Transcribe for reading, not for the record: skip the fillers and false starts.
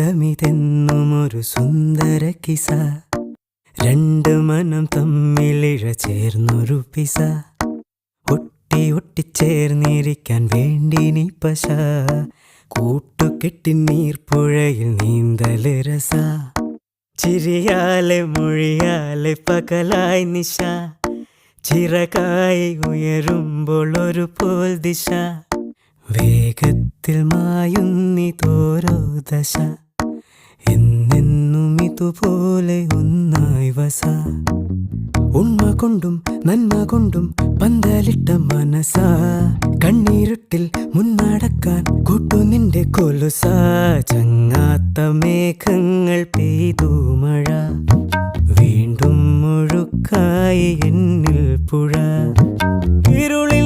സൗഹൃദമിതെന്നുമൊരു സുന്ദര കിസ, രണ്ട് മനം തമ്മിലിഴ ചേർന്നൊരു പിസ, ഒട്ടി ഒട്ടിച്ചേർന്നിരിക്കാൻ വേണ്ടി നീ പശ, കൂട്ടുകെട്ടി നീർപ്പുഴയിൽ നീന്തല് രസ, ചിരിയാലെ മൊഴിയാലെ പകലായി നിശ, ചിറകായി ഉയരുമ്പോൾ ഒരു പോൽ ദിശ, വേഗത്തിൽ മായുന്നിതോരോ ദശ, എന്നെന്നും ഇതുപോലെ ഒന്നായി വസ, ഉണ്മ കൊണ്ടും നന്മ കൊണ്ടും പന്തലിട്ട മനസ, കണ്ണീരുട്ടിൽ മുന്നടക്കാൻ കൂട്ടു നിന്റെ കൊലുസ, ചങ്ങാത്ത മേഘങ്ങൾ പെയ്തു മഴ, വീണ്ടും മുഴുക്കായി എന്നിൽ പുഴ, ഇരുളിൽ